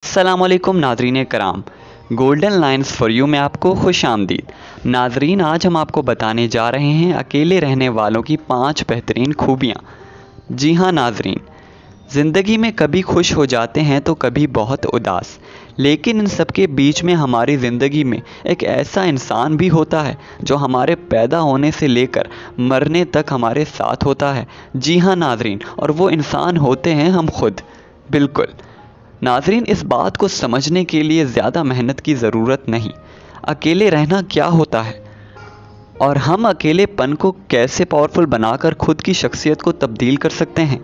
अस्सलाम वालेकुम नाज़रीन कराम, गोल्डन लाइन्स फॉर यू में आपको खुश आमदीद। नाज़रीन, आज हम आपको बताने जा रहे हैं अकेले रहने वालों की 5 बेहतरीन खूबियाँ। जी हाँ नाज़रीन, ज़िंदगी में कभी खुश हो जाते हैं तो कभी बहुत उदास, लेकिन इन सब के बीच में हमारी ज़िंदगी में एक ऐसा इंसान भी होता है जो हमारे पैदा होने से लेकर मरने तक हमारे साथ होता है। जी हाँ नाज़रीन, और वो इंसान होते हैं हम खुद। बिल्कुल नाज़रीन, इस बात को समझने के लिए ज़्यादा मेहनत की ज़रूरत नहीं। अकेले रहना क्या होता है और हम अकेलेपन को कैसे पावरफुल बनाकर खुद की शख्सियत को तब्दील कर सकते हैं।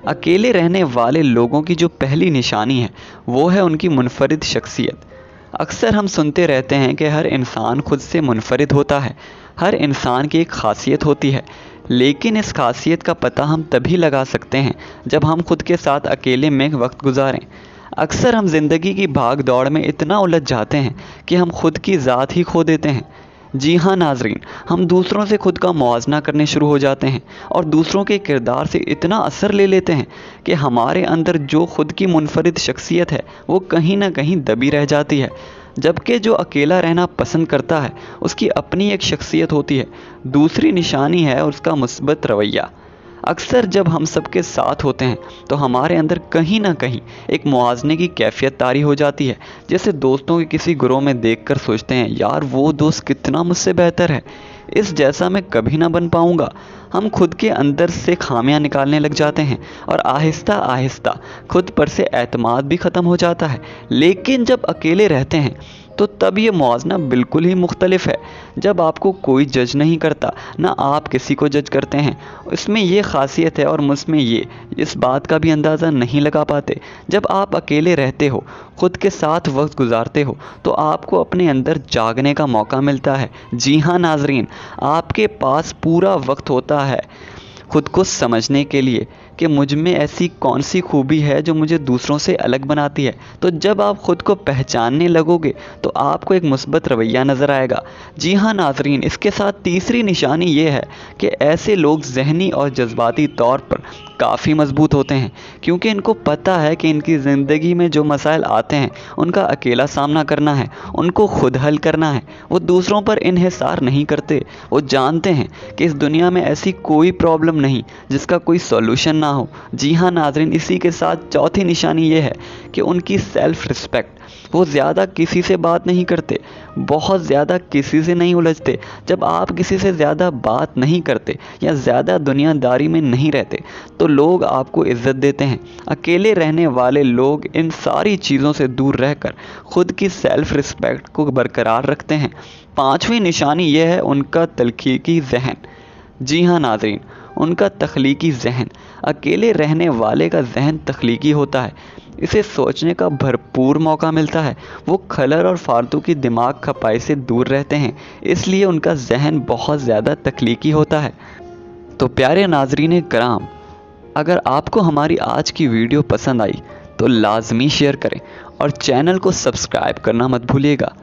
अकेले रहने वाले लोगों की जो पहली निशानी है वो है उनकी मुनफरिद शख्सियत। अक्सर हम सुनते रहते हैं कि हर इंसान खुद से मुनफरिद होता है, हर इंसान की एक खासियत होती है, लेकिन इस खासियत का पता हम तभी लगा सकते हैं जब हम खुद के साथ अकेले में वक्त गुजारें। अक्सर हम ज़िंदगी की भाग दौड़ में इतना उलझ जाते हैं कि हम खुद की ज़ात ही खो देते हैं। जी हाँ नाज़रीन, हम दूसरों से खुद का मुआवजा करने शुरू हो जाते हैं और दूसरों के किरदार से इतना असर ले लेते हैं कि हमारे अंदर जो खुद की मुनफरिद शख्सियत है वो कहीं ना कहीं दबी रह जाती है। जबकि जो अकेला रहना पसंद करता है उसकी अपनी एक शख्सियत होती है। दूसरी निशानी है उसका मुस्बत रवैया। अक्सर जब हम सबके साथ होते हैं तो हमारे अंदर कहीं ना कहीं एक मुआवजे की कैफियत तारी हो जाती है। जैसे दोस्तों के किसी ग्रोह में देखकर सोचते हैं, यार वो दोस्त कितना मुझसे बेहतर है, इस जैसा मैं कभी ना बन पाऊंगा। हम खुद के अंदर से खामियां निकालने लग जाते हैं और आहिस्ता आहिस्ता खुद पर से एतमाद भी ख़त्म हो जाता है। लेकिन जब अकेले रहते हैं तो तब ये मुआवजा बिल्कुल ही मुख्तलिफ है। जब आपको कोई जज नहीं करता, ना आप किसी को जज करते हैं। इसमें ये खासियत है और मुझमें ये इस बात का भी अंदाज़ा नहीं लगा पाते। जब आप अकेले रहते हो, खुद के साथ वक्त गुजारते हो, तो आपको अपने अंदर जागने का मौका मिलता है। जी हाँ नाज़रीन, आपके पास पूरा वक्त होता है खुद को समझने के लिए कि मुझ में ऐसी कौन सी खूबी है जो मुझे दूसरों से अलग बनाती है। तो जब आप खुद को पहचानने लगोगे तो आपको एक मुस्बत रवैया नज़र आएगा। जी हाँ नाज़रीन, इसके साथ तीसरी निशानी ये है कि ऐसे लोग ज़हनी और जज्बाती तौर पर काफ़ी मजबूत होते हैं, क्योंकि इनको पता है कि इनकी ज़िंदगी में जो मसाइल आते हैं उनका अकेला सामना करना है, उनको खुद हल करना है। वो दूसरों पर इन्हिसार नहीं करते। वो जानते हैं कि इस दुनिया में ऐसी कोई प्रॉब्लम नहीं जिसका कोई सॉल्यूशन ना हो। जी हाँ नाज़रीन, इसी के साथ चौथी निशानी ये है कि उनकी सेल्फ़ रिस्पेक्ट। वो ज़्यादा किसी से बात नहीं करते, बहुत ज़्यादा किसी से नहीं उलझते। जब आप किसी से ज़्यादा बात नहीं करते या ज़्यादा दुनियादारी में नहीं रहते तो लोग आपको इज़्ज़त देते हैं। अकेले रहने वाले लोग इन सारी चीज़ों से दूर रहकर खुद की सेल्फ़ रिस्पेक्ट को बरकरार रखते हैं। पांचवी निशानी यह है उनका तख्लीकी ज़हन। जी हाँ नाज़रीन, उनका तख्लीकी जहन। अकेले रहने वाले का जहन तख्लीकी होता है, इसे सोचने का भरपूर मौका मिलता है। वो खलल और फालतू की दिमाग खपाई से दूर रहते हैं, इसलिए उनका जहन बहुत ज़्यादा तख्लीकी होता है। तो प्यारे नाज़रीन कराम, अगर आपको हमारी आज की वीडियो पसंद आई तो लाजमी शेयर करें और चैनल को सब्सक्राइब करना मत भूलिएगा।